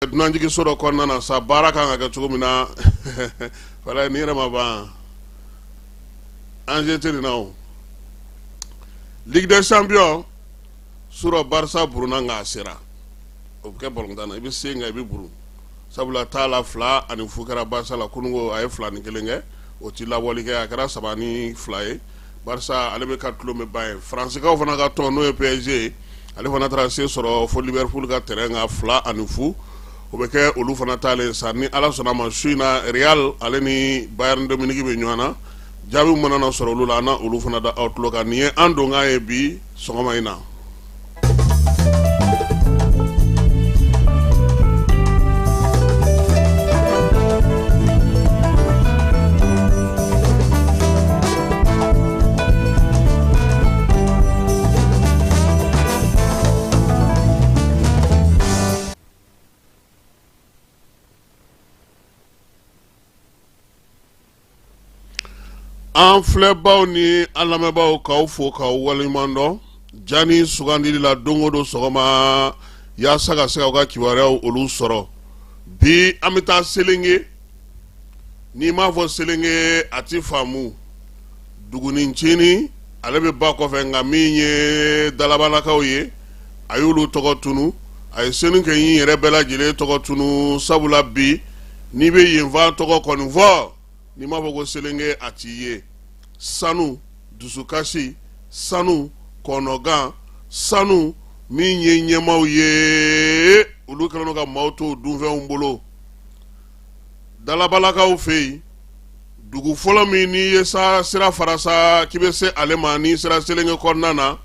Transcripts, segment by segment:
dunan jigi soro kɔnɔna na sa baara kan ka kɛ cogo min na wala ni yɛrɛ ma ban Angers na o Ligue des Champions sura Barça buruna nga sera o bɛ kɛ balontan na i bɛ se nga i bɛ buru sabula t'a la 2 ani 0 kɛra Barça la kunungo a ye 2 ni 1 kɛ o ti lawali kɛ a kɛra 3 ni 2 ye Barça ale bɛ ka tulo mɛ ba ye Fransikaw fana ka tɔn n'o ye PSG ale fana taara se sɔrɔ fo Liverpool ka terrain ka 2 ani 0 o bɛ kɛ olu fana taalen sa ni Ala sɔnna ma su in na Real ale ni Bayern de Munich bɛ ɲɔgɔn na jaabi mana na sɔrɔ olu la an na olu fana da aw tulo kan nin ye an don kan ye bi sɔgɔma in na. An filɛbaw ni an lamɛnbaw k'aw fo k'aw waleɲuman dɔn jani sugandili la don o don sɔgɔma yaasa ka se k'aw ka kibaruyaw olu sɔrɔ bi an bɛ taa Selenge n'i m'a fɔ Selenge a ti faamu Dugunincini ale bɛ ba kɔfɛ nka min ye dalabalakaw ye a y'olu tɔgɔ tunu a ye senu kɛ yin yɛrɛ bɛɛ lajɛlen tɔgɔ tunu sabula bi n'i bɛ yenfan tɔgɔ kɔni fɔ n'i m'a fɔ ko Selenge a t'i ye sanu dusukasi sanu kɔnɔgan sanu min ye ɲɛmaw ye olu kɛlen ka maaw to dunfɛnw bolo dalabalakaw fɛ yen dugu fɔlɔ min n'i ye sira fara sa k'i bɛ se ale ma n'i sera Selenge kɔnɔna na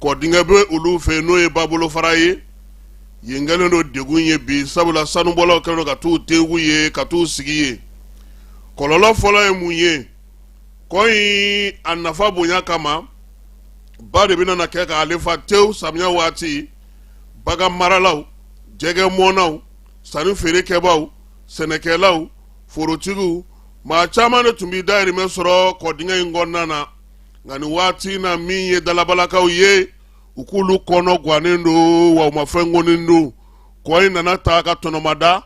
kɔdingɛ bɛ olu fɛ n'o ye babolofara ye yen kɛlen don degun ye bi sabula sanubɔlaw kɛlen ka t'u tewu ye ka t'u sigi ye kɔlɔlɔ fɔlɔ ye mun ye ko in a nafa bonya kama ba de bɛna kɛ k'ale fa tewu samiya waati bagan maralaw jɛgɛ mɔnnaw sani feerekɛbaw sɛnɛkɛlaw forotigiw maa caman de tun bɛ dahirimɛ sɔrɔ kɔdingɛ in kɔnɔna na nka nin waati na min ye dalabalakaw ye u k'olu kɔnɔ gannen don wa u ma fɛn ŋɔnin don kɔ in nana ta ka tɔnɔmada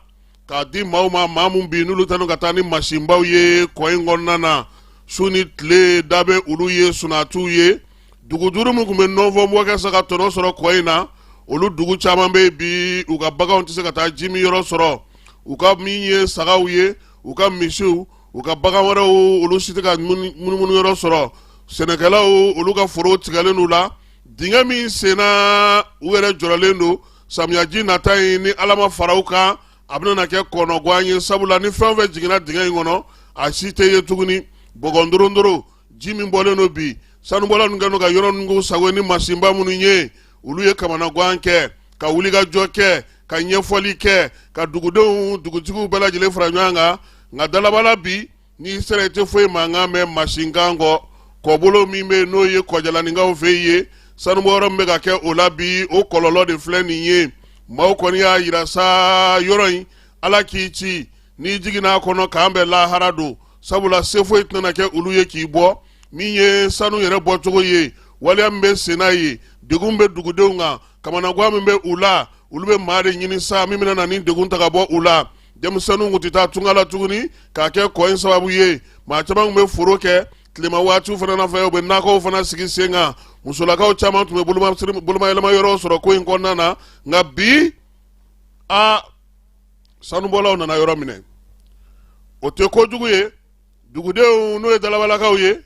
k'a di maaw ma maa mun bi n'olu tɛnu ka taa ni masinbaw ye kɔ in kɔnɔna na su ni tile da bɛ olu ye sunatiw ye dugu duuru min tun bɛ nɔnfɔ mɔgɔ kɛ ka tɔnɔ sɔrɔ kɔ in na olu dugu caman bɛ bi u ka baganw tɛ se ka taa ji min yɔrɔ sɔrɔ u ka min ye sagaw ye u ka misiw u ka bagan wɛrɛw olu si tɛ ka munumunu yɔrɔ sɔrɔ sɛnɛkɛlaw olu ka forow tigɛlen d'u la dingɛ min senna u yɛrɛ jɔrɔlen don samiyaji nata in ni Ala ma fara u kan a bɛna kɛ kɔnɔguwan ye sabula ni fɛn o fɛn jiginna dingɛ in kɔnɔ a si tɛ ye tuguni bɔgɔndorondoro ji min bɔlen don bi sanubɔla ninnu kɛlen ka yɔrɔ ninnu sago ni masinba minnu ye olu ye kamanaguwan kɛ ka wulikajɔ kɛ ka ɲɛfɔli kɛ ka dugudenw dugutigiw bɛɛ lajɛlen fara ɲɔgɔn kan nka dalabala bi n'i sera i tɛ foyi mankan mɛn masinkan kɔ kɔbolo min bɛ n'o ye kɔjalaninkaw fɛ ye sanubɔyɔrɔ min bɛ ka kɛ o la bi o kɔlɔlɔ de filɛ nin ye maaw kɔni y'a yira sa yɔrɔ in Ala k'i ci n'i jiginna a kɔnɔ k'an bɛɛ lahara don sabula se foyi tɛna kɛ olu ye k'i bɔ min ye sanu yɛrɛ bɔcogo ye waleya min bɛ sen n'a ye degun bɛ dugudenw kan kamanaguwan min bɛ u la olu bɛ maa de ɲini sa min bɛna na ni degun ta ka bɔ u la denmisɛnninw tun tɛ taa tunga la tuguni k'a kɛ kɔ in sababu ye maa caman tun bɛ foro kɛ tilema waatiw fana fɛ u bɛ nakɔw fana sigi sen kan musolakaw caman tun bɛ bolomayɛlɛma yɔrɔ sɔrɔ ko in kɔnɔna na nka bi sanubɔlaw nana yɔrɔ minɛ o tɛ kojugu ye dugudenw n'o ye dalabalakaw ye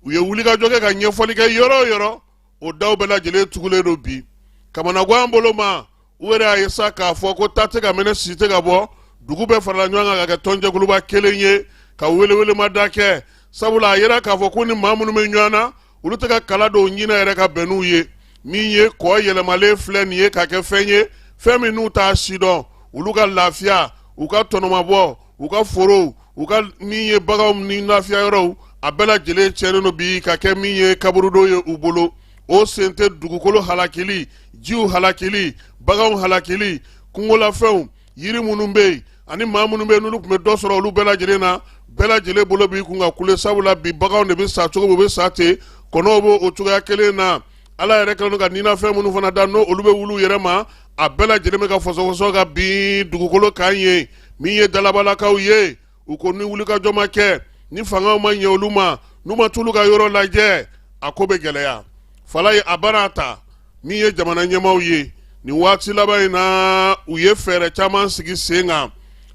u ye wulikajɔ kɛ ka ɲɛfɔli kɛ yɔrɔ o yɔrɔ o daw bɛɛ lajɛlen tugulen don bi kamanaguwan bolo ma u yɛrɛ y'a ye sa k'a fɔ ko ta tɛ ka mɛnɛ si tɛ ka bɔ dugu bɛɛ farala ɲɔgɔn kan ka kɛ tɔnjɛkuluba kelen ye ka welewelema kɛ sabula a yɛrɛ k'a fɔ ko ni maa minnu bɛ ɲɔgɔn na olu tɛ ka kala dɔw ɲinɛ yɛrɛ ka bɛn n'u ye min ye kɔ yɛlɛmalen filɛ nin ye ka kɛ fɛn ye fɛn min n'u t'a si dɔn olu ka lafiya u ka tɔnɔmabɔ u ka forow u ka min ye baganw ni lafiya yɔrɔw a bɛɛ lajɛlen tiɲɛnen don bi ka kɛ min ye kaburudo ye u bolo o sen tɛ dugukolo halakili jiw halakili baganw halakili kungolafɛnw yiri minnu bɛ yen ani maa minnu bɛ yen n'olu tun bɛ dɔ sɔrɔ olu bɛɛ lajɛlen na bɛɛ lajɛlen bolo b'i kun ka kule sabula bi baganw de bɛ sa cogo min u bɛ sa ten kɔnɔw b'o o cogoya kelen na Ala yɛrɛ kɛlen ka ninafɛn minnu fana da n'o olu bɛ wulu yɛrɛ ma a bɛɛ lajɛlen bɛ ka fɔsɔfɔsɔ ka bin dugukolo kan ye min ye dalabalakaw ye u ko ni wulikajɔ ma kɛ ni fangaw ma ɲɛ olu ma n'u ma t'olu ka yɔrɔ lajɛ a ko bɛ gɛlɛya Falaye a baara ta min ye jamana ɲɛmaw ye ni waati laban in na u ye fɛɛrɛ caman sigi sen kan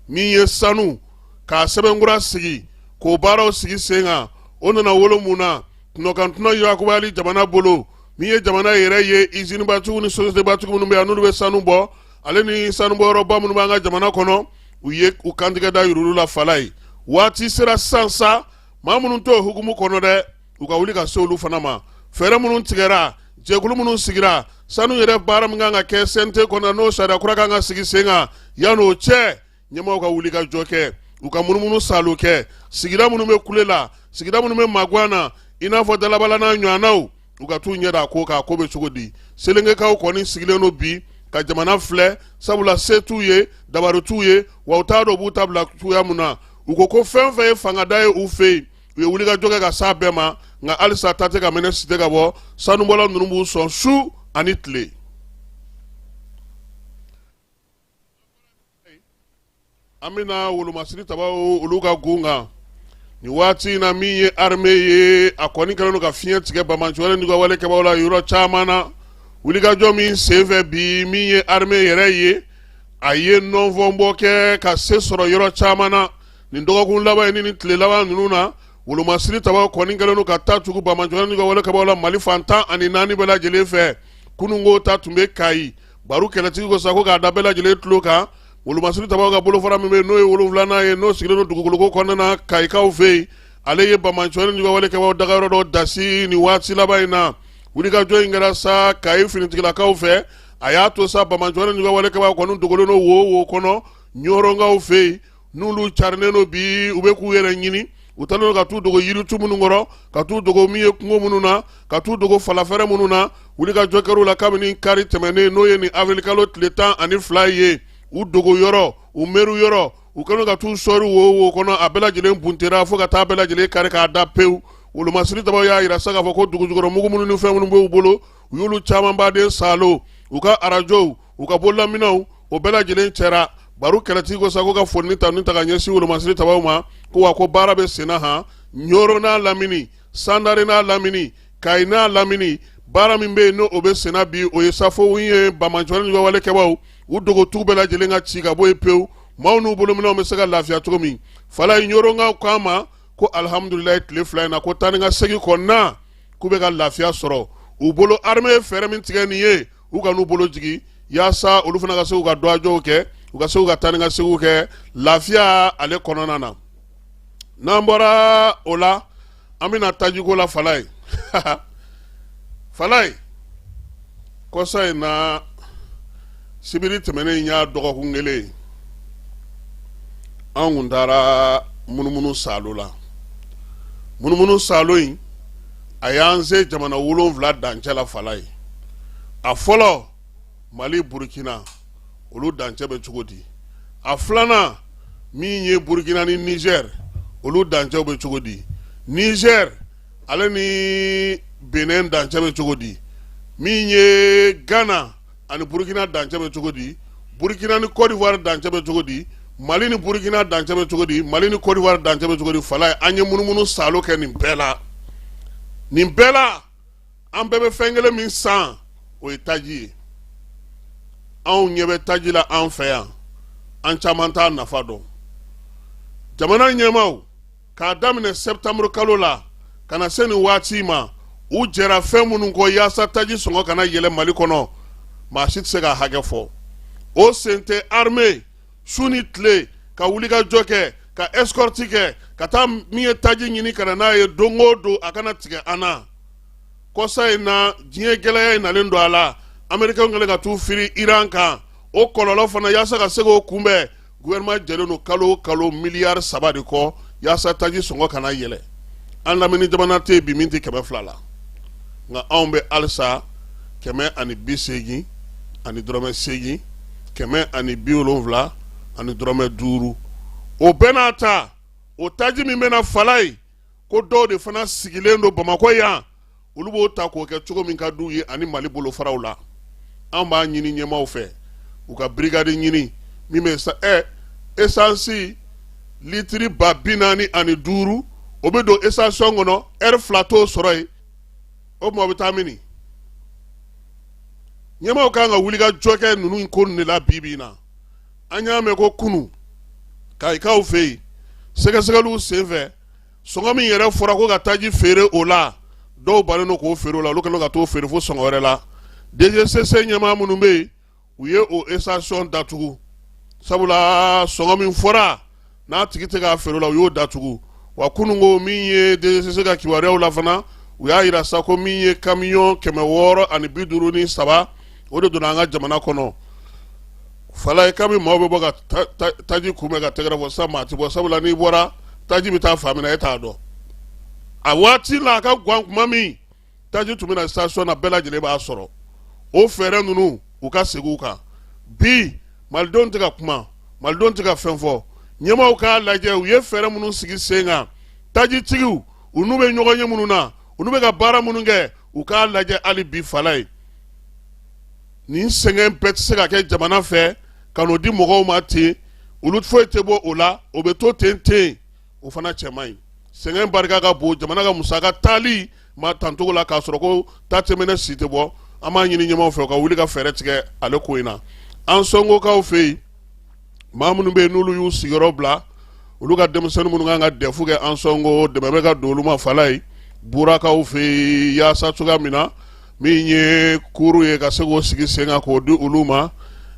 min ye sanu k'a sɛbɛnkura sigi k'o baaraw sigi sen kan o nana wolo mun na tunɔkantuna yakubali jamana bolo min ye jamana yɛrɛ ye usine batigiw ni société batigiw minnu bɛ yan n'olu bɛ sanu bɔ ale ni sanubɔyɔrɔba minnu b'an ka jamana kɔnɔ u ye u kantigɛ da yir'olu la Falaye waati sera sisan sa maa minnu t'o hukumu kɔnɔ dɛ u ka wuli ka se olu fana ma fɛɛrɛ minnu tigɛra jɛkulu minnu sigira sanu yɛrɛ baara min kan ka kɛ CNT kɔnɔ n'o sariya kura kan ka sigi sen kan yan'o cɛ ɲɛmaaw ka wuli ka jɔ kɛ u ka munumunu salo kɛ sigida minnu bɛ kule la sigida minnu bɛ maguan na i n'a fɔ dalabala n'a ɲɔgɔnnaw u ka t'u ɲɛ da ko k'a ko bɛ cogo di selengekaw kɔni sigilen don bi ka jamana filɛ sabula se t'u ye dabari t'u ye wa u t'a dɔn u b'u ta bila cogoya mun na u ko fɛn fɛn ye fangada ye u fɛ yen u ye wuli ka jɔ kɛ ka s'a bɛɛ ma nka halisa ta tɛ ka minɛ si tɛ ka bɔ sanubɔla ninnu b'u sɔn su ani tile an bɛna wolomasiri tabaw olu ka gun kan nin waati in na min ye armée ye a kɔni kɛlen don ka fiɲɛ tigɛ Bamaɲɔgɔn n'u ka walekɛbagaw la yɔrɔ caman na wulikajɔ min senfɛ bi min ye armée yɛrɛ ye a ye nɔnfɔnbɔ kɛ ka se sɔrɔ yɔrɔ caman na nin dɔgɔkun laban in ni nin tile laban ninnu na wolomasiri tabaw kɔni kɛlen don ka taa tugu Bamaɲɔgɔn n'u ka walekɛbagaw la Mali fan 14 bɛɛ lajɛlen fɛ kununko ta tun bɛ Kayi baro kɛlɛtigi ko sa ko k'a da bɛɛ lajɛlen tulo kan wolomasiri tabaw ka bolofara min bɛ n'o ye 7nan ye n'o sigilen don dugukoloko kɔnɔna na Kayikaw fɛ yen ale ye Bamaɲɔgɔn n'u ka walekɛbagaw dagayɔrɔ dɔ dasi nin waati laban in na wulikajɔ in kɛra sa Kayi finitigilakaw fɛ a y'a to sa Bamaɲɔgɔn n'u ka walekɛbagaw kɔni dogolen don wo kɔnɔ ɲɔrɔnkaw fɛ yen n'olu carinen don bi u bɛ k'u yɛrɛ ɲini u taalen don ka t'u dogo yiritu minnu kɔrɔ ka t'u dogo min ye kungo minnu na ka t'u dogo falafɛrɛ minnu na wulikajɔ kɛr'u la kabini kari tɛmɛnen n'o ye nin avril kalo tile 12 ye u dogo yɔrɔ u meru yɔrɔ u kɛlen ka t'u sɔri wo kɔnɔ a bɛɛ lajɛlen buntera fo ka taa bɛɛ lajɛlen kari k'a da pewu wolomasiri tabaw y'a yira sa k'a fɔ ko dugujukɔrɔmugu minnu ni fɛn minnu b'u bolo u y'olu caman baden salo u ka arajow u ka bololaminɛw o bɛɛ lajɛlen cɛra baro kɛlɛtigi ko sa ko ka foni ta ka ɲɛsin wolomasiri tabaw ma ko wa ko baara bɛ senna han ɲoro n'a lamini sandare n'a lamini Kayi n'a lamini baara min bɛ yen n'o bɛ senna bi o ye safo ye Bamaɲɔgɔn n'u ka walekɛbagaw u dogotigiw bɛɛ lajɛlen ka ci ka bɔ yen pewu maaw n'u bolominɛw bɛ se ka lafiya cogo min Falaye ɲɔrɔnkaw k'a ma ko alihamudulilayi tile 2 in na ko 10 ni ka segin kɔnɔna k'u bɛ ka lafiya sɔrɔ u bolo armée ye fɛɛrɛ min tigɛ nin ye u ka n'u bolo jigi yaasa olu fana ka se k'u ka dɔgɔjɔw kɛ u ka se k'u ka 10 ni ka seginw kɛ lafiya ale kɔnɔna na n'an bɔra o la an bɛna tajiko la Falaye Falaye kɔsa in na sibiri tɛmɛnen y'a dɔgɔkun kelen an kun taara munumunu salo la munumunu salo in a y'an se jamana 7 dancɛ la Falaye a fɔlɔ Mali Burkina olu dancɛ bɛ cogo di a filanan min ye Burkina ni Niger olu dancɛw bɛ cogo di Niger ale ni Benin dancɛ bɛ cogo di min ye Ghana ani Burkina dancɛ bɛ cogo di Burkina ni Côte d'Ivoire dancɛ bɛ cogo di Mali ni Burkina dancɛ bɛ cogo di Mali ni Côte d'Ivoire dancɛ bɛ cogo di Falaye an ye munumunu salo kɛ nin bɛɛ la an bɛɛ bɛ fɛn kelen min san o ye taji ye anw ɲɛ bɛ taji la an fɛ yan an caman t'a nafa dɔn jamana ɲɛmaw k'a daminɛ septembre kalo la ka na se nin waati ma u jɛra fɛn minnu kɔ yaasa taji sɔngɔ kana yɛlɛ Mali kɔnɔ maa si tɛ se ka hakɛ fɔ o sen tɛ armée su ni tile ka wulikajɔ kɛ ka escorte kɛ ka taa min ye taji ɲini ka na n'a ye don o don a kana tigɛ an na kɔsa in na diɲɛ gɛlɛya in nalen don a la Américains kɛlen ka t'u firi Iran kan o kɔlɔlɔ fana yaasa ka se k'o kunbɛn gouvernement jɛlen don kalo o kalo miliyari 3 de kɔ yaasa taji sɔngɔ kana yɛlɛ an lamini jamana tɛ yen bi min tɛ 200 la nka anw bɛ halisa 180 ani dɔrɔmɛ 8 170 ani dɔrɔmɛ 5 o bɛɛ n'a ta o taji min bɛna Falaye ko dɔw de fana sigilen don Bamakɔ yan olu b'o ta k'o kɛ cogo min ka d'u ye ani Mali bolofaraw la an b'a ɲini ɲɛmaw fɛ u ka brigade ɲini min bɛ sa essence litiri 45 o bɛ don station kɔnɔ heure 2 t'o sɔrɔ yen o tuma o bɛ taa mini ɲɛmaaw kan ka wuli ka jɔ kɛ ninnu ko de la bi bi in na an y'a mɛn ko kunu kayikaw fɛ yen sɛgɛsɛgɛliw senfɛ sɔngɔ min yɛrɛ fɔra ko ka taji feere o la dɔw bannen don k'o feere o la olu kɛlen don ka t'o feere fo sɔngɔ wɛrɛ la DGCC ɲɛmaa minnu bɛ yen u ye o station datugu sabula sɔngɔ min fɔra n'a tigi tɛ k'a feere o la u y'o datugu wa kunun ko min ye DGCC ka kibaruyaw la fana u y'a yira sa ko min ye camion 653 o de donna an ka jamana kɔnɔ fala ye kabi maaw bɛ bɔ ka taji kunbɛn ka tɛgɛrɛ fɔ sa maa ti bɔ sabula n'i bɔra taji bɛ taa fan min na e t'a dɔn a waati la a ka guwan kuma min taji tun bɛ na station na bɛɛ lajɛlen b'a sɔrɔ o fɛɛrɛ ninnu u ka segin u kan bi malidenw tɛ ka kuma malidenw tɛ ka fɛn fɔ ɲɛmaaw k'a lajɛ u ye fɛɛrɛ minnu sigi sen kan tajitigiw u n'u bɛ ɲɔgɔn ye minnu na u n'u bɛ ka baara minnu kɛ u k'a lajɛ hali bi fala ye nin sɛgɛn bɛɛ tɛ se ka kɛ jamana fɛ ka n'o di mɔgɔw ma ten olu foyi tɛ bɔ o la o bɛ to ten o fana cɛ man ɲi sɛgɛn barika ka bon jamana ka musaka taali ma tancogo la k'a sɔrɔ ko ta tɛmɛnɛ si tɛ bɔ an b'a ɲini ɲɛmaaw fɛ u ka wuli ka fɛɛrɛ tigɛ ale ko in na an sɔngokaw fɛ yen maa minnu bɛ yen n'olu y'u sigiyɔrɔ bila olu ka denmisɛnnin minnu kan ka dɛfu kɛ an sɔngo dɛmɛ bɛ ka don olu ma fala ye burakaw fɛ yen yaasa cogoya min na min ye kuru ye ka se k'o sigi sen kan k'o di olu ma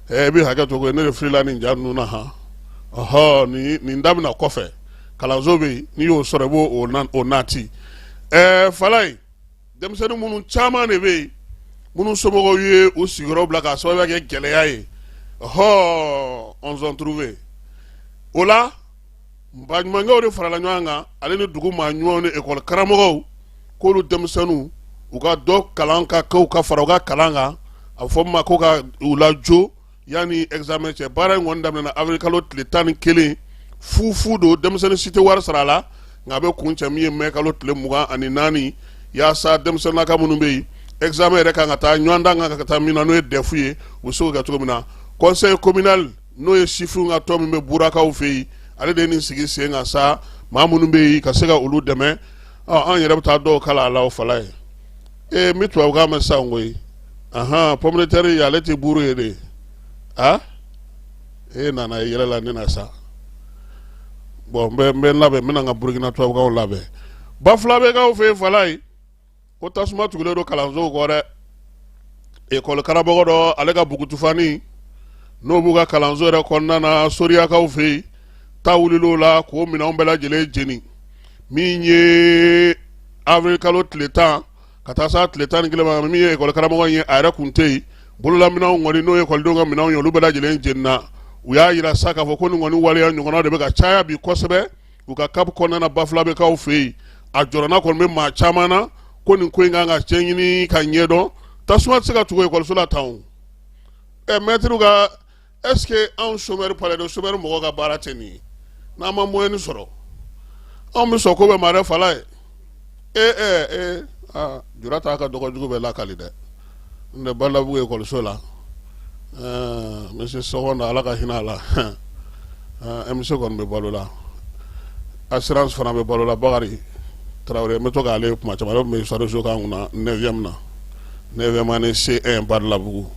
i bɛ hakɛ to ko ne de filila nin ja ninnu na han nin daminɛ kɔfɛ kalanso bɛ yen n'i y'o sɔrɔ i b'o nati fala ye denmisɛnnin minnu caman de bɛ yen minnu somɔgɔw ye u sigiyɔrɔ bila k'a sababuya kɛ gɛlɛya ye on s'en trouve o la baɲumankɛw de farala ɲɔgɔn kan ale ni dugu maa ɲumanw ni ekɔli karamɔgɔw k'olu denmisɛnninw u ka dɔ kalan ka kɛ u ka fara u ka kalan kan a bɛ fɔ min ma ko ka u lajo yanni examen cɛ baara in kɔni daminɛna avril kalo tile 11 fu don denmisɛnnin si tɛ wari sara a la nka a bɛ kun cɛ min ye mai kalo tile 24 yaasa denmisɛnninnaka minnu bɛ yen examen yɛrɛ kan ka taa ɲɔgɔn dan kan ka taa min na n'o ye dɛfu ye u bɛ se k'o kɛ cogo min na conseil communal n'o ye sifinw ka tɔn min bɛ burakaw fɛ yen ale de ye nin sigi sen kan sa maa minnu bɛ yen ka se ka olu dɛmɛ an yɛrɛ bɛ taa dɔw kala a la o fala ye n bɛ tubabukan mɛn sisan koyi pomme de terre ale tɛ buru ye de e nana yɛlɛ la ne na sa bon n bɛ labɛn n bɛna n ka burukina tubabukanw labɛn bafulabɛkaw fɛ yen fala ye ko tasuma tugulen don kalansow kɔ dɛ ekɔli karamɔgɔ dɔ ale ka bugutufani n'o b'u ka kalanso yɛrɛ kɔnɔna na soriyakaw fɛ yen ta wulil'o la k'o minɛnw bɛɛ lajɛlen jeni min ye avril kalo tile 10 ka taa se tile 11 ma min ye ekɔli karamɔgɔ in ye a yɛrɛ kun tɛ yen bololaminɛnw kɔni n'o ye ekɔlidenw ka minɛnw ye olu bɛɛ lajɛlen jenina u y'a yira sa k'a fɔ ko nin kɔni waleya ɲɔgɔnna de bɛ ka caya bi kosɛbɛ u ka CAP kɔnɔna na bafulabɛkaw fɛ yen a jɔrɔna kɔni bɛ maa caman na ko nin ko in kan ka cɛ ɲini ka ɲɛdɔn tasuma tɛ se ka tugu ekɔliso la tan o mɛtiriw ka est ce que anw chômeur palais de chômeur mɔgɔw ka baara tɛ nin ye n'an ma moyen sɔrɔ anw bɛ sɔn ko bɛ maa wɛrɛ fala ye jura t'a ka dɔgɔjugu bɛɛ lakali dɛ n tɛ balabugu ekɔliso la monsieur Sɔgɔnda ala ka hinɛ a la MC kɔni bɛ balo la assurance fana bɛ balo la Bakari Tarawele n bɛ to k'ale kuma caman ale tun bɛ histoire so kan kunna 9e na 9e année C1 Badalabugu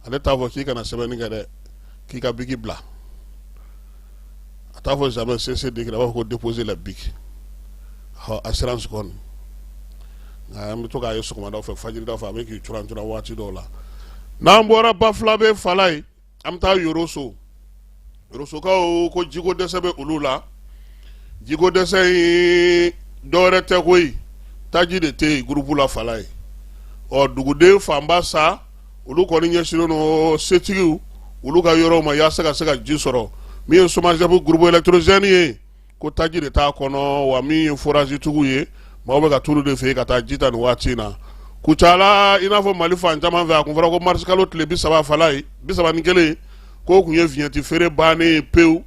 ale t'a fɔ k'i kana sɛbɛnni kɛ dɛ k'i ka biki bila a t'a fɔ jamais CCD a b'a fɔ ko déposer la bic assurance kɔni nka an bɛ to k'a ye sɔgɔmadaw fɛ fajiridaw fɛ a bɛ k'i curan waati dɔw la n'an bɔra Bafulabe fala ye an bɛ taa Yoroso Yorosokaw ko jiko dɛsɛ bɛ olu la jiko dɛsɛ in dɔwɛrɛ tɛ koyi taji de tɛ yen groupe la fala ye duguden fanba sa olu kɔni ɲɛsinnen don setigiw olu ka yɔrɔ ma yaasa ka se ka ji sɔrɔ min ye SOMAGEP groupe électrogène ye ko taji de t'a kɔnɔ wa min ye forage tigiw ye maaw bɛ ka t'olu de fɛ yen ka taa ji ta nin waati in na Kucala i n'a fɔ Mali fan caman fɛ a kun fɔra ko mars kalo tile 30 fala ye 31 k'o kun ye viɲɛti feere bannen ye pewu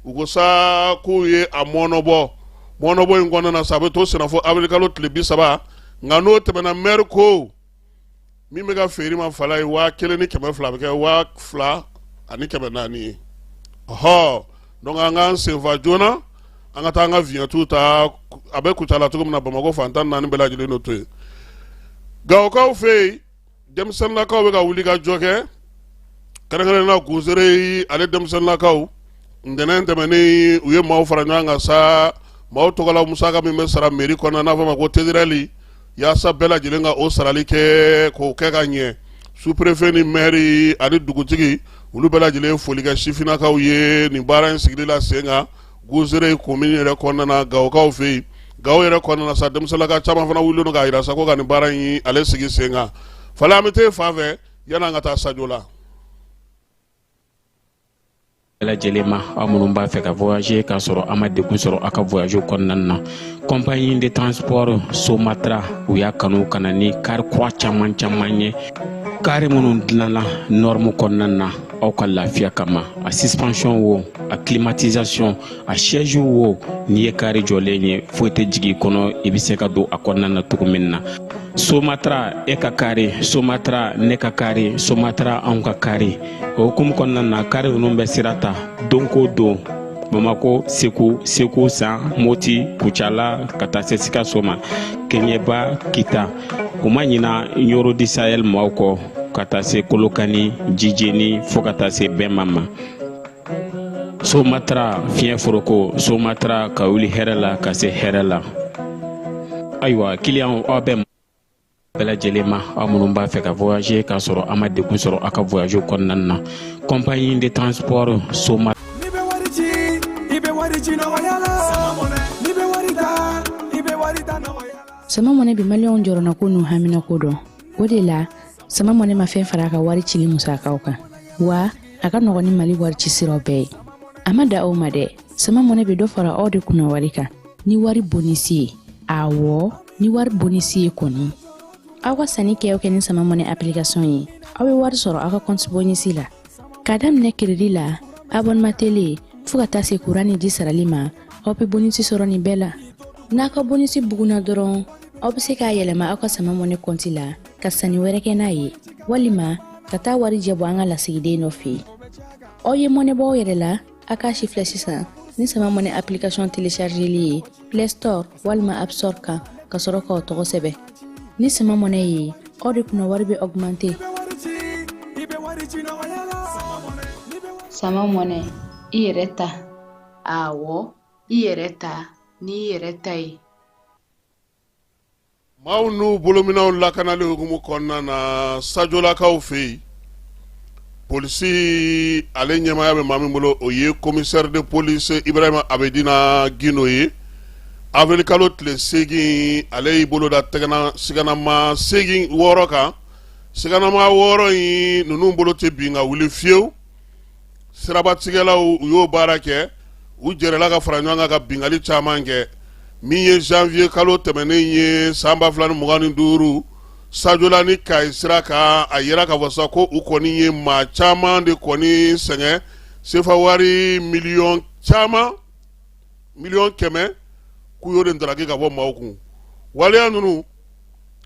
u ko sa k'u ye a mɔnɔbɔ in kɔnɔna na sa a bɛ to senna fo avril kalo tile 30 nka n'o tɛmɛna maire ko min bɛ ka feere ma fala ye 1000 ni 200 bɛ kɛ 2000 ani 400 ye ɔhɔ donc an k'an senfa joona an ka taa an ka viɲɛtu ta a bɛ Kucala cogo min na Bamakɔ fan 14 bɛɛ lajɛlen n'o to yen Gawokaw fɛ yen denmisɛnnakaw bɛ ka wuli ka jɔ kɛ kɛrɛnkɛrɛnnen na Guzere ale denmisɛnnakaw ntɛnɛn tɛmɛnen u ye maaw fara ɲɔgɔn kan sa maaw tɔgɔla musaka min bɛ sara mairie kɔnɔna n'a fɔ ma ko TDRL yaasa bɛɛ lajɛlen ka o sarali kɛ k'o kɛ ka ɲɛ sous-préfet ni maire ani dugutigi olu bɛɛ lajɛlen foli kɛ sifinnakaw ye nin baara in sigili la sen kan Guzere commune yɛrɛ kɔnɔna na Gawokaw fɛ yen Gawo yɛrɛ kɔnɔna sa denmisɛnnaka caman fana wulilen don k'a jira sa ko ka nin baara in ale sigi sen kan falen an bɛ taa fan fɛ yan'an ka taa sajo la. lajɛlen ma aw minnu b'a fɛ ka voyager k'a sɔrɔ a ma degun sɔrɔ a ka voyage kɔnɔna na compagnie de transport Somatra u y'a kanu ka na ni car kura caman ye car minnu dilanna norme kɔnɔna na aw ka lafiya kama a suspension wo a climatisation a siège wo n'i ye car jɔlen ye foyi tɛ jigin kɔnɔ i bɛ se ka don a kɔnɔna na cogo min na Somatra e ka kari Somatra ne ka kari Somatra anw ka kari o hukumu kɔnɔna na kari ninnu bɛ sira ta don ko don Bamako Segu San Moti Kucala ka taa se Sikaso ma Keɲeba Kita u ma ɲina Yoro di Sahel maaw kɔ ka taa se Kolokani Jijeni fo ka taa se Bɛnma ma Somatra fiɲɛ foroko Somatra ka wuli hɛrɛ la ka se hɛrɛ la ayiwa client aw bɛ bɛɛ lajɛlen ma aw minnu b'a fɛ ka voyager k'a sɔrɔ a ma degun sɔrɔ a ka voyage kɔnɔna na compagnie de transport Somatra sama mɔnɛ bi maliyɛnw jɔrɔna ko n'u hamina ko dɔn o de la sama mɔnɛ ma fɛn fara a ka wari cili musakaw kan wa a ka nɔgɔn ni Mali wari ci siraw bɛɛ ye a ma da aw ma dɛ sama mɔnɛ bi dɔ fara aw de kunna wari kan ni wari bonisi ye awɔ ni wari bonisi ye kɔni aw ka sanni kɛ ni sama mɔnɛ application ye aw bɛ wari sɔrɔ aw ka compte bonisi la k'a daminɛ crédit la abonnement télé fo ka taa se courant ni ji sarali ma aw bɛ bonisi sɔrɔ nin bɛɛ la n'a ka bonisi buguna dɔrɔn aw bɛ se k'a yɛlɛma aw ka sama mɔnɛ compte la ka sanni wɛrɛ kɛ n'a ye walima ka taa wari jɛbɔ an ka lasigiden dɔ fɛ yen aw ye mɔnɛ bɔ aw yɛrɛ la a k'a si filɛ sisan ni sama mɔnɛ application téléchargeli ye Play Store walima App Store kan ka sɔrɔ k'aw tɔgɔ sɛbɛn ni sama mɔnɛ ye aw de kunna wari bɛ augmenter sama mɔnɛ i yɛrɛ ta awɔ i yɛrɛ ta ni i yɛrɛ ta ye maaw n'u bolominɛw lakanali hukumu kɔnɔna na sajolakaw fɛ yen polisi ale ɲɛmaya bɛ maa min bolo o ye commissaire de police Ibrahima Abedina Gino ye avril kalo tile 8 ale y'i bolo da siganama 6 kan siganama 6 in ninnu bolo tɛ bin ka wuli fiyewu sirabatigɛlaw u y'o baara kɛ u jɛrɛla ka fara ɲɔgɔn kan ka bingali caman kɛ min ye janvier kalo tɛmɛnen ye san 2025 sajola ni Kayi sira kan a yera ka fɔ sa ko u kɔni ye maa caman de kɔni sɛgɛn sefa wari miliyɔn caman miliyɔn 100 k'u y'o de ndaraki ka bɔ maaw kun waleya ninnu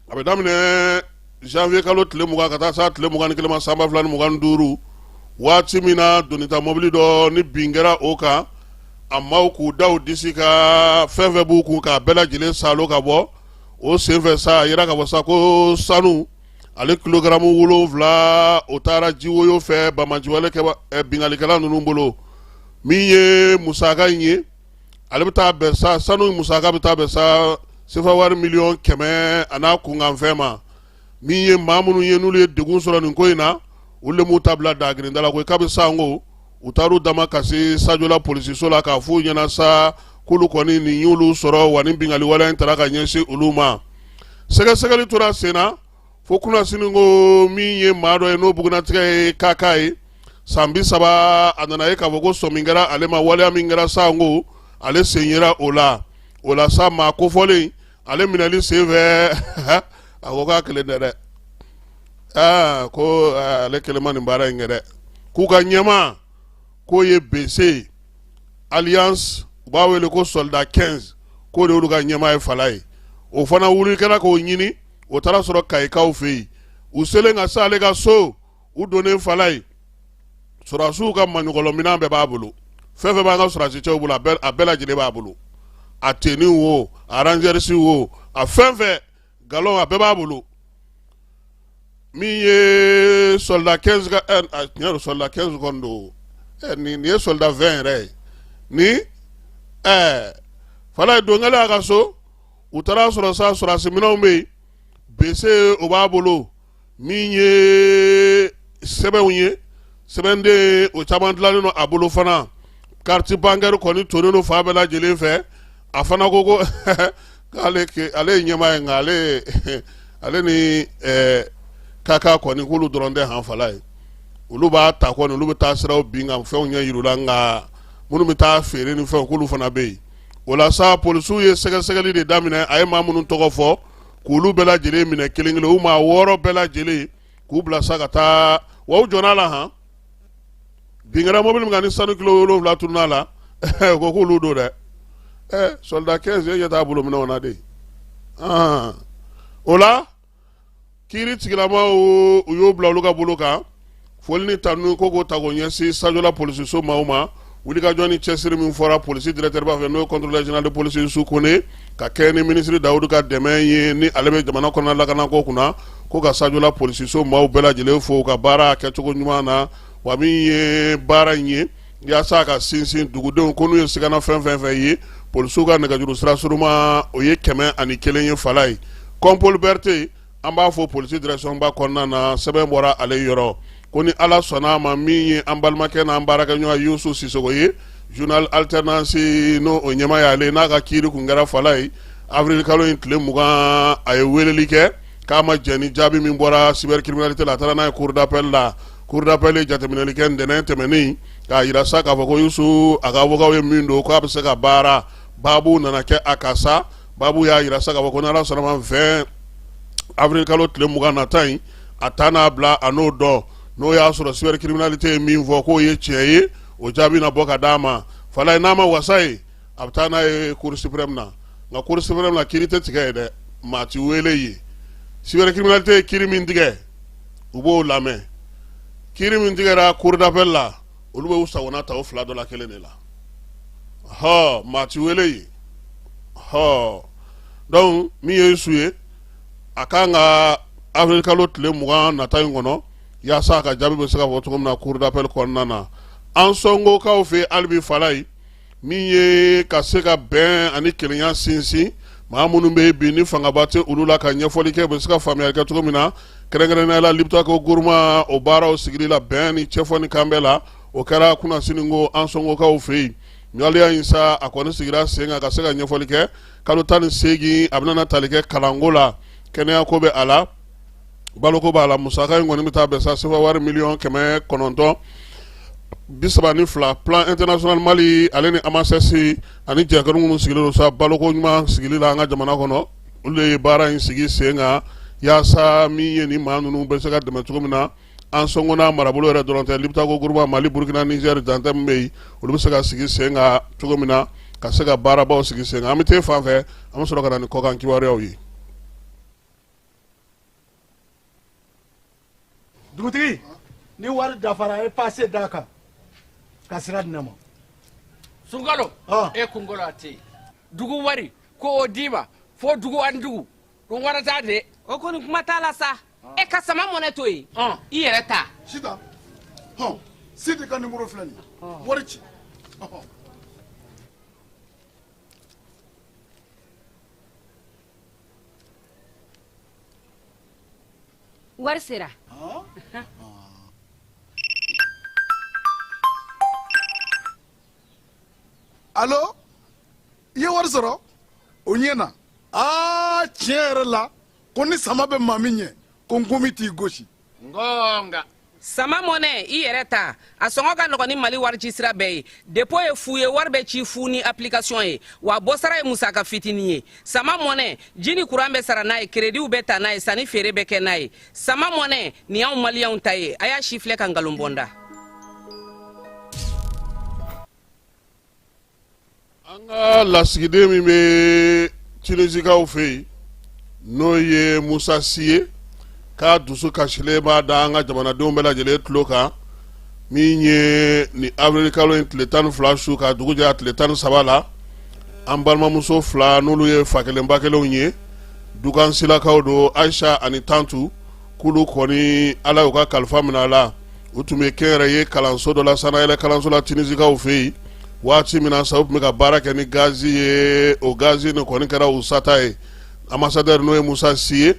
a bɛ daminɛ janvier kalo tile 20 ka taa sa tile 21 ma san 2025 waati min na donita mobili dɔ ni bin kɛra o kan a maaw k'u da u disi ka fɛn fɛn b'u kun k'a bɛɛ lajɛlen salo ka bɔ o senfɛ sa a yera ka fɔ sa ko sanu ale kilogaramu 7 o taara jiwoyo fɛ bamajiwale kɛ bingalikɛla ninnu bolo min ye musaka in ye ale bɛ taa bɛn sa sanu musaka bɛ taa bɛn sa sefa wari miliyɔn 100 a n'a kunkanfɛn ma min ye maa minnu ye n'olu ye degun sɔrɔ nin ko in na olu de m'u ta bila dagirinda la ko kabi sango u taar'u dama kasi sajola polisiso la k'a f'u ɲɛna sa k'olu kɔni nin y'olu sɔrɔ wa nin bingali wale in taara ka ɲɛsin olu ma sɛgɛsɛgɛli tora sen na fo kunnasini ko min ye maa dɔ ye n'o bugunatigɛ ye kaka ye san 30 a nana ye k'a fɔ ko sɔmi min kɛra ale ma waleya min kɛra sango ale sen yera o la sa maa kofɔlen ale minɛli sen fɛ a ko k'a kelen tɛ dɛ ko ale kelen ma nin baara in kɛ dɛ k'u ka ɲɛma k'o ye BC Alliance u b'a wele ko soldat 15 k'o de y'olu ka ɲɛma ye fala ye o fana wulikɛla k'o ɲini o taara sɔrɔ Kayikaw fɛ yen u selen ka se ale ka so u donnen fala ye surasiw ka maɲɔgɔlɔminɛn bɛɛ b'a bolo fɛn fɛn b'an ka surasicɛw bolo a bɛɛ lajɛlen b'a bolo a teni wo a rangers wo a fɛn fɛn galon a bɛɛ b'a bolo min ye soldat 15 ka tiɲɛ soldat 15 kɔni don nin ye soldat 20 yɛrɛ ye ni fala ye donkɛla y'a ka so u taara sɔrɔ sa surasiminɛnw bɛ yen bese o b'a bolo min ye sɛbɛnw ye sɛbɛnden o caman dilannen don a bolo fana carte bancaire kɔni tonnen don fa bɛɛ lajɛlen fɛ a fana ko ko ale ye ɲɛmaa ye nka ale ni kaka kɔni k'olu dɔrɔn tɛ hanfala ye olu b'a ta kɔni olu bɛ taa siraw bin ka fɛnw ɲɛ yir'u la nka minnu bɛ taa feere ni fɛnw k'olu fana bɛ yen o la sa polisiw ye sɛgɛsɛgɛli de daminɛ a ye maa minnu tɔgɔ fɔ k'olu bɛɛ lajɛlen minɛ kelen kelen u maa 6 bɛɛ lajɛlen k'u bila sa ka taa wa u jɔnna la han binkɛra mobili min kan ni sanu kilo 7 tununa la u ko k'olu don dɛ soldat 15 ye t'a bolo minɛnw na de o la kiiri tigilamaw u y'o bila olu ka bolo kan foli ni tanu ko k'o ta k'o ɲɛsin Sajola polisiso maaw ma wulikajɔ ni cɛsiri min fɔra polisi directeur b'a fɛ n'o ye contrôleur général de police Yusu Kone ka kɛ ni ministre Dawudu ka dɛmɛ ye ni ale bɛ jamana kɔnɔna lakanako kunna ko ka Sajola polisiso maaw bɛɛ lajɛlen fo ka baara kɛcogo ɲuman na wa min ye baara in ye yaasa ka sinsin dugudenw ko n'u ye sigana fɛn fɛn ye polisiw ka nɛgɛjuru sira suruma o ye 101 ye fala ye Compol Berté an b'a fɔ polisi direction ba kɔnɔna na sɛbɛn bɔra ale yɔrɔ ko ni ala sɔnna a ma min ye an balimakɛ n'an baarakɛɲɔgɔn Yusu Sisogo ye journal alternance n'o o ɲɛma y'ale n'a ka kiiri kun kɛra fala ye avril kalo in tile 20 a ye weleli kɛ k'a ma jɛn ni jaabi min bɔra cybercriminalité la a taara n'a ye cour d'appel la cour d'appel ye jateminɛli kɛ ntɛnɛn tɛmɛnen k'a yira sa k'a fɔ ko Yusu a ka avocat ye min don k'a bɛ se ka baara baabu nana kɛ a ka sa baabu y'a yira sa k'a fɔ ko n'ala sɔnna ma 20 avril kalo tile 20 nata in a taa n'a bila a n'o dɔn n'o y'a sɔrɔ cybercriminalité ye min fɔ k'o ye tiɲɛ ye o jaabi na bɔ ka d'a ma fala ye n'a ma wasa ye a bɛ taa n'a ye cour suprême na nka cour suprême na kiiri tɛ tigɛ ye dɛ maa ti wele ye cybercriminalité ye kiiri min tigɛ u b'o lamɛn kiiri min tigɛra cour d'appel la olu bɛ u sagona ta o 2 dɔ la 1 de la maa ti wele ye donc min ye Yusu ye a kan ka avril kalo tile 20 nata in kɔnɔ yaasa ka jaabi bɛ se ka fɔ cogo min na cour d'appel kɔnɔna na an sɔngokaw fɛ hali bi fala ye min ye ka se ka bɛn ani kelenya sinsin maa minnu bɛ bi ni fangaba tɛ olu la ka ɲɛfɔli kɛ u bɛ se ka faamuyali kɛ cogo min na kɛrɛnkɛrɛnnenya la Liptako Gourma o baaraw sigili la bɛn ni cɛfɔ kan bɛɛ la o kɛra kunnasini ko an sɔngokaw fɛ yen ɲɔliya in sa a kɔni sigira sen kan ka se ka ɲɛfɔli kɛ kalo 18 a bɛna tali kɛ kalanko la kɛnɛya ko bɛ a la baloko b'a la musaka in kɔni bɛ taa bɛn sa sefa wari miliyɔn 932 plan international Mali ale ni amasɛsi ani jɛkɛrɛn minnu sigilen don sa baloko ɲuman sigili la an ka jamana kɔnɔ olu ye baara in sigi sen kan yaasa min ye ni maa ninnu bɛ se ka dɛmɛ cogo min na an sɔngo n'a marabolo yɛrɛ dɔrɔn tɛ Liptako Gourma Mali Burkina Niger dantɛ min bɛ yen olu bɛ se ka sigi sen kan cogo min na ka se ka baarabaw sigi sen kan an bɛ taa fan fɛ an bɛ sɔrɔ ka na ni kɔkan kibaruyaw ye. Dugutigi ni wari dafara e passe d'a kan ka sira di ne ma. Sunkalo e kunkolo a tɛ yen dugu wari ko o d'i ma fo dugu ani dugu dun wari t'a de. O kɔni kuma t'a la sa e ka sama mɔnɛ to yen i yɛrɛ ta. Sita Sidi ka numéro filɛ nin ye wari ci. Wari sera. Allo i ye wari sɔrɔ o ɲɛna tiɲɛ yɛrɛ la ko ni sama bɛ maa min ɲɛ ko n komi t'i gosi. Ngonga. Sama mɔnɛ i yɛrɛ ta a sɔngɔ ka nɔgɔn ni Mali wari ci sira bɛɛ ye dépôt ye fu ye wari bɛ ci fu ni application ye wa bɔsara ye musaka fitinin ye sama mɔnɛ ji ni courant bɛ sara n'a ye crédit bɛ ta n'a ye sanni feere bɛ kɛ n'a ye sama mɔnɛ nin y'anw maliyɛnw ta ye a y'a si filɛ ka nkalon bɔnda. an ka lasigiden min bɛ Tinisikaw fɛ yen n'o ye Musa Si ye ka dusu kasile ba da an ka jamanadenw bɛɛ lajɛlen tulo kan min ye ni avril kalo in tile 12 su ka dugu jɛ a tile 13 la an balimamuso 2 n'olu ye fakelenba kelenw ye dugansilakaw do Aisha ani Tantu k'olu kɔni ala y'u ka kalifa minɛ a la u tun bɛ kɛnyɛrɛ ye kalanso dɔ la sanayɛlɛ kalanso la Tinisikaw fɛ yen waati min na sa u tun bɛ ka baara kɛ ni gazi ye o gazi ni kɔni kɛra u sata ye ambassadeur n'o ye Musa Si ye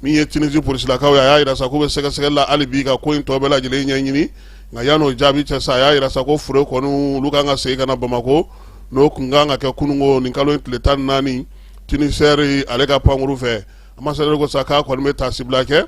min ye Tinisi polisilakaw ye a y'a jira sa k'u bɛ sɛgɛsɛgɛli la hali bi ka ko in tɔ bɛɛ lajɛlen ɲɛɲini nka yan'o jaabi cɛ sa a y'a jira sa ko fure kɔni olu kan ka segin ka na Bamako n'o kun kan ka kɛ kunungo nin kalo in tile 14 Tinisɛri ale ka pankuru fɛ ambassadeur ko sa k'a kɔni bɛ tasibila kɛ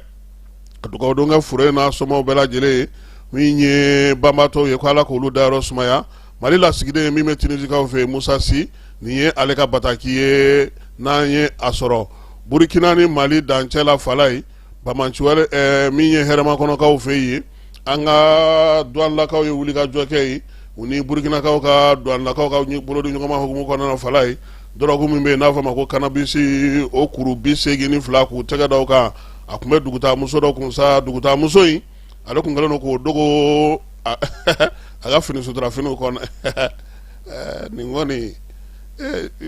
ka dugawu don kɛ fure n'a somɔgɔw bɛɛ lajɛlen ye min ye banbatɔw ye ko ala k'olu dayɔrɔ sumaya Mali lasigiden min bɛ Tinisikaw fɛ Musa Si nin ye ale ka bataki ye n'an ye a sɔrɔ Burkina ni Mali dancɛ la fala ye Bamanci wɛrɛ min ye hɛrɛmakɔnɔkaw fɛ yen an ka douanelakaw ye wulikajɔ kɛ yen u ni Burkinakaw ka douanelakaw ka bolodi ɲɔgɔnma hukumu kɔnɔna fala ye dɔrɔgu min bɛ yen n'a fɔ ma ko kanabisi o kuru 82 k'u tɛgɛ da o kan a tun bɛ dugutaa muso dɔ kun sa dugutaa muso in ale kun kɛlen don k'o dogo a ka fini sutura finiw kɔnɔ nin kɔni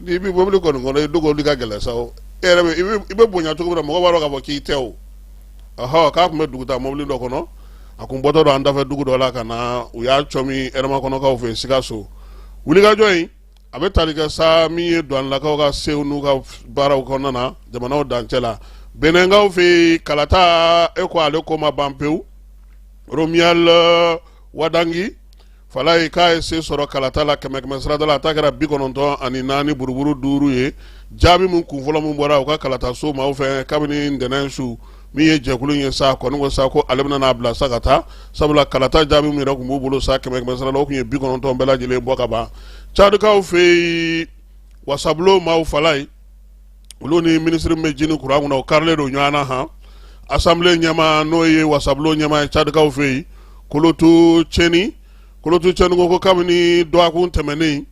n'i bɛ mobili kɔni kɔnɔ i dogoli ka gɛlɛn sa o e yɛrɛ i bɛ bonya cogo min na mɔgɔ b'a dɔn k'a fɔ k'i tɛ o k'a tun bɛ dugutaa mobili dɔ kɔnɔ a kun bɔtɔ don an dafɛ dugu dɔ la ka na u y'a cɔmi hɛrɛmakɔnɔkaw fɛ Sikaso wulikajɔ in a bɛ tali kɛ sa min ye douanelakaw ka sew n'u ka baaraw kɔnɔna na jamanaw dancɛ la Benenkaw fɛ kalata e ko ale ko ma ban pewu Romuald Wadangi fala ye k'a ye se sɔrɔ kalata la kɛmɛ sirada la a ta kɛra 94 buruburu 5 ye jaabi mun kun fɔlɔ mun bɔra u ka kalata so maaw fɛ kabini ntɛnɛn su min ye jɛkulu ye sa kɔni ko sa ko ale bɛna n'a bila sa ka taa sabula kalata jaabi mun yɛrɛ kun b'u bolo sa kɛmɛ sirada la o kun ye 90 bɛɛ lajɛlen bɔ ka ban Cadikaw fɛ Wasabulo maaw fala ye olu ni ministre min bɛ ji ni kuran kunna o karilen don ɲɔgɔn na han assemblée ɲɛma n'o ye Wasabulo ɲɛma ye Cadikaw fɛ yen Kolotu Cɛni ko kabini dɔgɔkun tɛmɛnen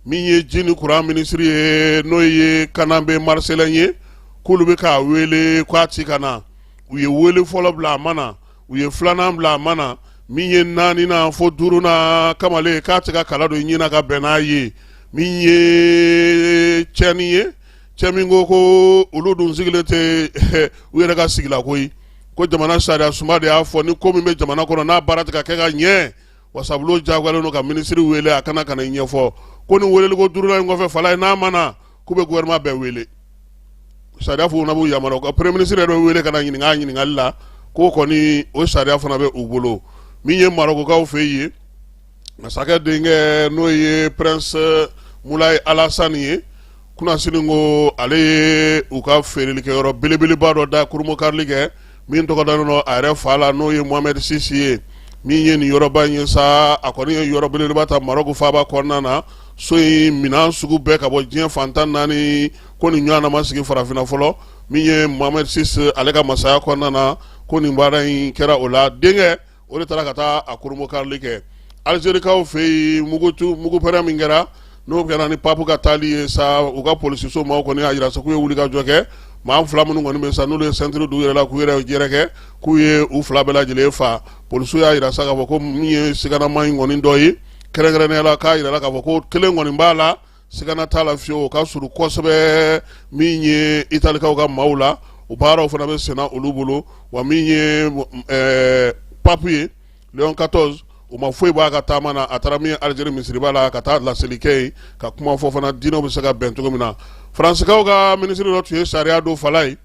min ye ji ni kuran ministre ye n'o ye Kananbe Marcelin ye k'olu bɛ k'a wele k'a ci ka na u ye wele fɔlɔ bila a ma na u ye filanan bila a ma na min ye 4nan fo 5nan kamalen k'a tɛ ka kala don ɲina ka bɛn n'a ye min ye Cɛni ye cɛ min ko olu dun sigilen tɛ u yɛrɛ ka sigila koyi ko jamana sariya suma de y'a fɔ ni ko min bɛ jamana kɔnɔ n'a baara tɛ ka kɛ ka ɲɛ Wasabulo jagoyalen don ka ministre wele a kana ka na ɲɛfɔ ko ni weleli ko 5nan in kɔfɛ fala ye n'a ma na k'u bɛ gouvernement bɛɛ wele sariya fana b'u yamaruya ka premier ministre yɛrɛ wele ka na ɲininkali la ko kɔni o sariya fana bɛ u bolo min ye Marokokaw fɛ yen masakɛ denkɛ n'o ye Prince Moulay Alassane ye kunnasini ko ale ye u ka feerelikɛyɔrɔ belebeleba dɔ da kurumokarili kɛ min tɔgɔ dalen don a yɛrɛ fa la n'o ye Mohamed Sisi ye min ye nin yɔrɔba in ye sa a kɔni ye yɔrɔ belebeleba ta Maroko faaba kɔnɔna na so in minɛn sugu bɛɛ ka bɔ diɲɛ fantan 4 ko nin ɲɔgɔnna ma sigi farafinna fɔlɔ min ye Mohamed Sisi ale ka masaya kɔnɔna na ko nin baara in kɛra o la denkɛ o de taara ka taa a kurumokarili kɛ Algérikaw fɛ yen mugu pɛrɛn min kɛra n'o kɛra ni papu ka taali ye sa u ka polisiso maaw kɔni y'a jira sa k'u ye wulikajɔ kɛ maa 2 minnu kɔni bɛ sa n'olu ye sentiri d'u yɛrɛ la k'u yɛrɛ jɛrɛ kɛ k'u ye u 2 bɛɛ lajɛlen fa polisiw y'a jira sa k'a fɔ ko min ye siganama in kɔni dɔ ye kɛrɛnkɛrɛnnenya la k'a jira la k'a fɔ ko kelen kɔni b'a la sigana t'a la fiyewu o ka surun kosɛbɛ min ye italikaw ka maaw la o baaraw fana bɛ senna olu bolo wa min ye papu ye Léon 14 o ma foyi b'a ka taama na a taara min ye Algérie misiriba la ka taa laseli kɛ yen ka kuma fɔ fana diinɛw bɛ se ka bɛn cogo min na Faransikaw ka ministre dɔ tun ye sariya don fala ye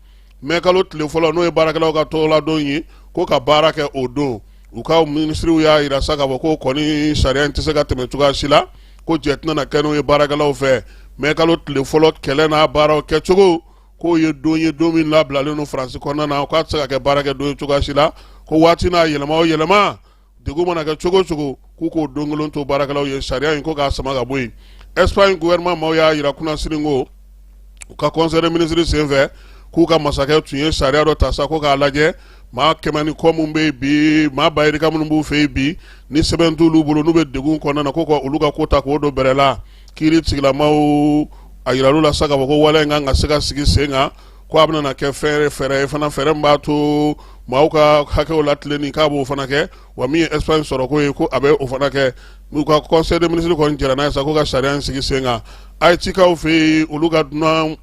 mai kalo tile fɔlɔ n'o ye baarakɛlaw ka tɔgɔladon ye ko ka baara kɛ o don u ka ministriw y'a jira sa k'a fɔ ko kɔni sariya in tɛ se ka tɛmɛ cogoya si la ko jɛ tɛna na kɛ n'o ye baarakɛlaw fɛ mai kalo tile fɔlɔ kɛlɛ n'a baaraw kɛcogo k'o ye don min labilalen don Faransi kɔnɔna na k'a tɛ se ka kɛ baarakɛ don ye cogoya si la ko waati n'a yɛlɛma o yɛlɛma degun mana kɛ cogo cogo k'u k'o don kelen to baarakɛlaw ye sariya in ko k'a sama ka bɔ yen Espagne gouvernement maaw y'a jira kunnasini ko u ka conseil des ministres senfɛ k'u ka masakɛ tun ye sariya dɔ ta sa ko k'a lajɛ maa 100 ni kɔ min bɛ yen bi maa bayirika minnu b'u fɛ yen bi ni sɛbɛn t'olu bolo n'u bɛ degun kɔnɔna na ko ka olu ka ko ta k'o don bɛrɛ la kiiri tigilamaw a yiral'u la sa k'a fɔ ko wale in kan ka se ka sigi sen kan ko a bɛna kɛ fɛɛrɛ ye fana fɛɛrɛ min b'a to maaw ka hakɛw latilenni k'a b'o fana kɛ wa min ye Espagne sɔrɔ ko ye ko a bɛ o fana kɛ n'u ka conseil des ministres kɔni jɛra n'a ye sa ko ka sariya in sigi sen kan a ye cikaw fɛ yen olu ka dunan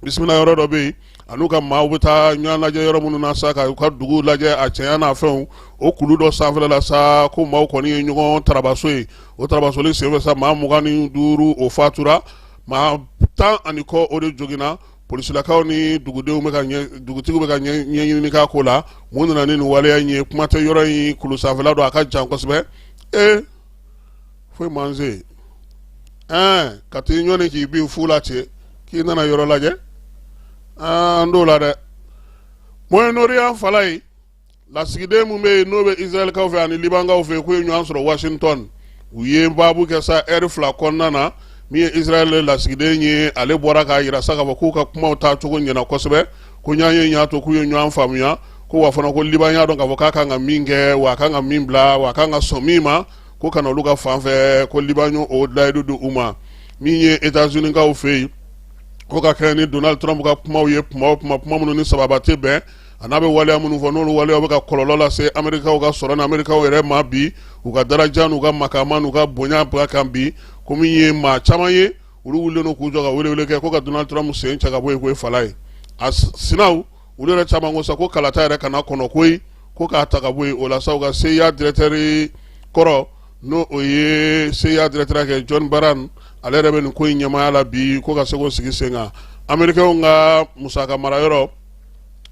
bisimila yɔrɔ dɔ bɛ yen an'u ka maaw bɛ taa ɲɔgɔn lajɛ yɔrɔ minnu na sa ka u ka dugu lajɛ a cɛya n'a fɛnw o kulu dɔ sanfɛla la sa ko maaw kɔni ye ɲɔgɔn tarabaso ye o tarabasoli senfɛ sa maa 25 o fatura maa 10 ani kɔ o de joginna polisilakaw ni dugutigiw bɛ ka ɲɛɲini k'a ko la mun nana ni nin waleya in ye kuma tɛ yɔrɔ in kulu sanfɛla dɔ a ka jan kosɛbɛ foyi man se ka t'i ɲɔni k'i bin fu la cɛ k'i nana yɔrɔ lajɛ an t'o la dɛ Moyen-Orient fala ye lasigiden mun bɛ yen n'o bɛ Israɛlikaw fɛ ani Libankaw fɛ k'u ye ɲɔgɔn sɔrɔ Washington u ye baabu kɛ sa heure 2 kɔnɔna na min ye Israɛl lasigiden ye ale bɔra k'a yira sa k'a fɔ k'u ka kumaw taa cogo ɲɛna kosɛbɛ ko ɲan y'a to k'u ye ɲɔgɔn faamuya ko wa fana ko Liban y'a dɔn k'a fɔ k'a kan ka min kɛ wa a kan ka min bila wa a kan ka sɔn min ma ko kana olu ka fan fɛ ko Liban y'o layidu di u ma min ye États-Unis kaw fɛ yen ko ka kɛ ni Donald Trump ka kumaw ye kuma minnu ni sababa tɛ bɛn a n'a bɛ waleya minnu fɔ n'olu waleyaw bɛ ka kɔlɔlɔ lase Amerikaw ka sɔrɔ ni Amerikaw yɛrɛ ma bi u ka daraja n'u ka makama n'u ka bonya kan bi ko min ye maa caman ye olu wulilen don k'u jɔ ka welewele kɛ ko ka Donald Trump sen cɛ ka bɔ yen k'o ye fala ye a sinaw olu yɛrɛ caman ko sa ko kalata yɛrɛ kana kɔnɔ koyi ko k'a ta ka bɔ yen o la sa u ka CIA directeur kɔrɔ n'o o ye CIA directeur kɛ John Baran ale yɛrɛ bɛ nin ko in ɲɛmaya la bi ko ka se k'o sigi sen kan Amerikɛnw ka musaka marayɔrɔ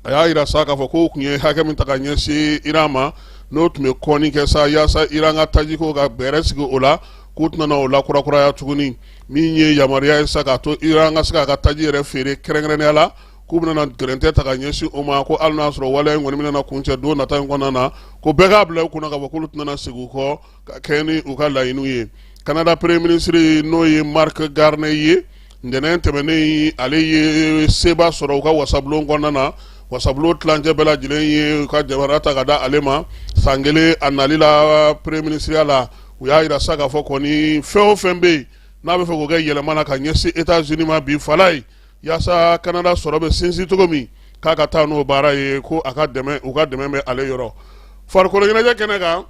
a y'a yira sa k'a fɔ ko tun ye hakɛ min ta ka ɲɛsin Iran ma n'o tun bɛ kɔni kɛ sa yaasa Iran ka taji ko ka bɛrɛ sigi o la k'u tɛna o la kurakuraya tuguni min ye yamaruya ye sa k'a to Iran ka se k'a ka taji yɛrɛ feere kɛrɛnkɛrɛnnenya la k'u bɛna gɛrɛntɛ ta ka ɲɛsin o ma ko hali n'a sɔrɔ waleya in kɔni bɛna kuncɛ don nata in kɔnɔna na ko bɛɛ k'a bila u kunna k'a fɔ k'olu tɛna segin u kɔ ka kɛ ni u ka laɲiniw ye Canada premier ministre n'o ye Mark Carney ye ntɛnɛn tɛmɛnen ale ye seba sɔrɔ u ka wasabulon kɔnɔna na wasabulon tilancɛ bɛɛ lajɛlen ye u ka jamana ta ka da ale ma san kelen a nali la premier ministre la u y'a yira sa k'a fɔ kɔni fɛn o fɛn bɛ yen n'a bɛ fɛ k'o kɛ yɛlɛma na ka ɲɛsin États-Unis ma bi fala ye yaasa Canada sɔrɔ bɛ sinsin cogo min k'a ka taa n'o baara ye ko a ka dɛmɛ u ka dɛmɛ bɛ ale yɔrɔ farikolo ɲɛnajɛ kɛnɛ kan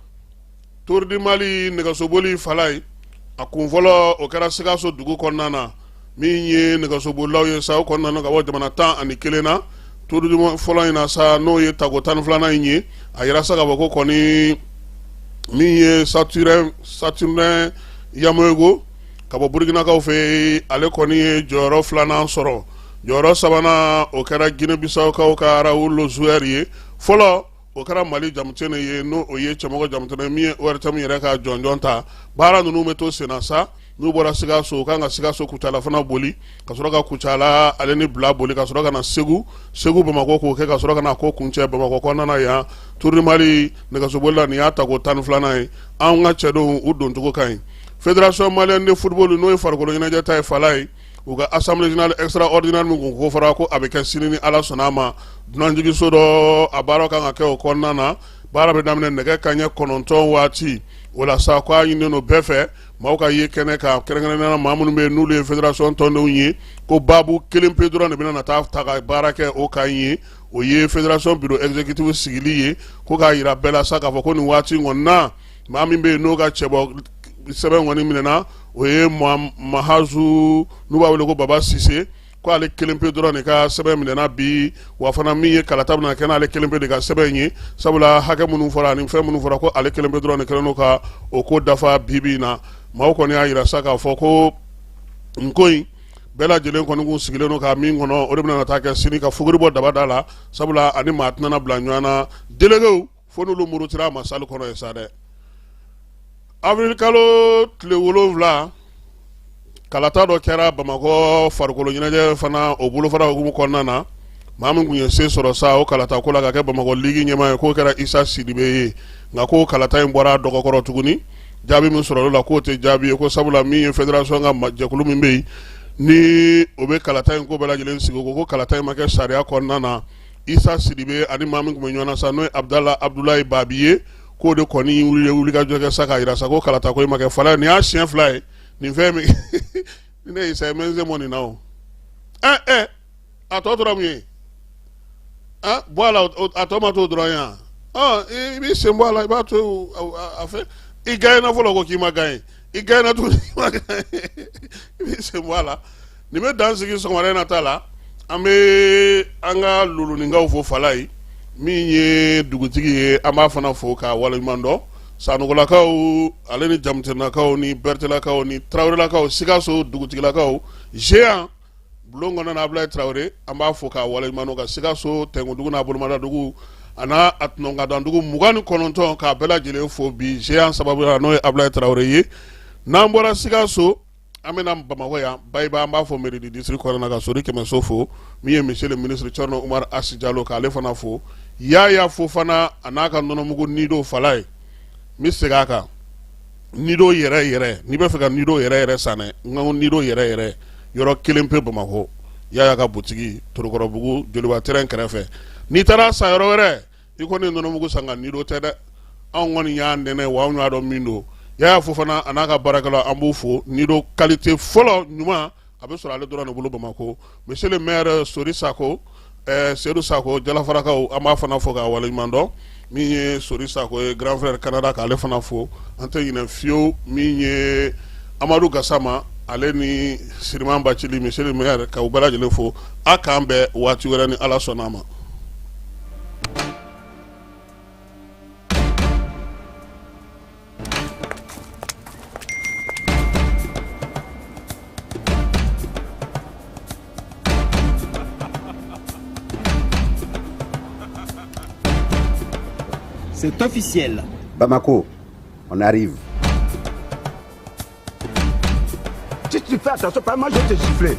Tour du Mali nɛgɛsoboli fala ye a kun fɔlɔ o kɛra Sikaso dugu kɔnɔna na min ye nɛgɛsobolilaw ye sa o kɔnɔna na ka bɔ jamana 11 na Tour du fɔlɔ in na sa n'o ye tako 12 in ye a yira sa ka fɔ ko kɔni min ye Saturnin Yamogo ka bɔ Burkinakaw fɛ ale kɔni ye jɔyɔrɔ 2nan sɔrɔ jɔyɔrɔ 3nan o kɛra Guinée-Bissau ka Raoul Lozuer ye fɔlɔ o kɛra Mali jamutene ye n'o o ye cɛmɔgɔ jamutene min ye ORTM yɛrɛ ka jɔnjɔn ta baara ninnu bɛ to senna sa n'u bɔra Sikaso u kan ka Sikaso Kucala fana boli ka sɔrɔ ka Kucala ale ni bila boli ka sɔrɔ ka na Segu Bamako k'o kɛ ka sɔrɔ ka na ko kuncɛ Bamako kɔnɔna yan Tour du Mali nɛgɛsoboli la nin y'a ta ko 12nan ye anw ka cɛdenw u doncogo ka ɲi Fédération malienne de football n'o ye farikolo ɲɛnajɛ ta ye fala ye u ka assemblée générale extraordinaire min kun kofɔra ko a bɛ kɛ sini ni Ala sɔnna a ma dunanjigiso dɔ a baara kan ka kɛ o kɔnɔna na baara bɛ daminɛ nɛgɛ kanɲɛ 9 waati o la sa ko a ɲininen don bɛɛ fɛ maaw ka ye kɛnɛ kan kɛrɛnkɛrɛnnenya maa minnu bɛ yen n'olu ye fédération tɔndenw ye ko baabu kelen pe dɔrɔn de bɛna na taa ka baara kɛ o kan ye o ye fédération bureau exécutif sigili ye ko k'a yira bɛɛ la sa k'a fɔ ko nin waati in kɔni na maa min bɛ yen n'o ka cɛbɔ sɛbɛn kɔni minɛna o ye Mahazu n'u b'a wele ko Baba Sise ko ale kelen pe dɔrɔn de ka sɛbɛn minɛna bi wa fana min ye kalata bɛna kɛ n'ale kelen pe de ka sɛbɛn ye sabula hakɛ minnu fɔra ani fɛn minnu fɔra ko ale kelen pe dɔrɔn de kɛlen n'o ka o ko dafa bi na maaw kɔni y'a yira sa k'a fɔ ko nin ko in bɛɛ lajɛlen kɔni kun sigilen don ka min kɔnɔ o de bɛna taa kɛ sini ka fuguri bɔ dabada la sabula ani maa tɛna bila ɲɔgɔn na déléguéw fo n'olu murutira a ma salle kɔnɔ ye sa dɛ avril kalo tile 7 kalata dɔ kɛra Bamakɔ farikolo ɲɛnajɛ fana o bolofara hukumu kɔnɔna na maa min kun ye se sɔrɔ sa o kalata ko la ka kɛ Bamakɔ ligi ɲɛmaa ye k'o kɛra Isa Sidibe ye nka ko kalata in bɔra dɔgɔkɔrɔ tuguni jaabi min sɔrɔla la k'o tɛ jaabi ye ko sabula min ye fédération ka jɛkulu min bɛ yen ni o bɛ kalata in ko bɛɛ lajɛlen sigi ko kalata in ma kɛ sariya kɔnɔna na Isa Sidibe ani maa min kun bɛ ɲɔgɔn na sa n'o ye Abdulayi Babi ye k'o de kɔni wulikajɔ kɛ sa k'a yira sa ko kalata ko in ma kɛ fala nin y'a siɲɛ 2 ye nin fɛn min ni ne Isa ye mɛ n se mɔ nin na o a tɔ tora mun ye ah bɔ a la a tɔ ma t'o dɔrɔn ye yan i b'i sen bɔ a la i b'a to a fɛ i gagnena fɔlɔ ko k'i ma gagné i gagnena tuguni k'i ma gagné i b'i sen bɔ a la nin bɛ dan sigi sɔgɔmada in na ta la an bɛ an ka luluninkaw fo Fala ye min ye dugutigi ye an b'a fana fo k'a waleɲuman dɔn Sanugulakaw ale ni Jamutelakaw ni Bertelakaw ni Tarawelelakaw Sikaso dugutigilakaw Géant bulon kɔnɔ na Ablaye Tarawele an b'a fo k'a waleɲuman dɔn ka Sikaso Tɛnkundugu n'a Bolomadadugu a n'a Tunɔnkadandugu 29 k'a bɛɛ lajɛlen fo bi Géant sababu la n'o ye Ablaye Tarawele ye n'an bɔra Sikaso an bɛna Bamakɔ yan Bayiba an b'a fɔ mairie du district kɔnɔna ka Sori Kɛmɛso fo min ye monsieur le ministre Thierno Oumar Assi Diallo k'ale fana fo Yaya Fofana a n'a ka nɔnɔmugu Nido Fala ye mi segin a kan Nido yɛrɛ n'i bɛ fɛ ka Nido yɛrɛ san dɛ n ka Nido yɛrɛ yɔrɔ kelen pe Bamakɔ Yaya ka butigi Torokɔrɔbugu Joliba terrain kɛrɛfɛ n'i taara san yɔrɔ wɛrɛ i kɔni nɔnɔmugu san ka Nido tɛ dɛ anw kɔni y'an nɛnɛ wa anw y'a dɔn min don Yaya Fofana a n'a ka baarakɛlaw an b'u fo Nido qualité fɔlɔ ɲuman a bɛ sɔrɔ ale dɔrɔn de bolo Bamakɔ monsieur le maire Sori Sako Seydou Sako Jalafarakaw an b'a fana fo k'a waleɲuman dɔn min ye Sori Sako ye grand frère Canada k'ale fana fo an tɛ ɲinɛ fiyewu min ye Amadou Gassama ale ni Siriman Bacili monsieur le maire k'u bɛɛ lajɛlen fo a k'an bɛn waati wɛrɛ ni Ala sɔnna a ma. C'est officiel. Bamako, on arrive. Si tu fais attention, pas moi je vais te siffler.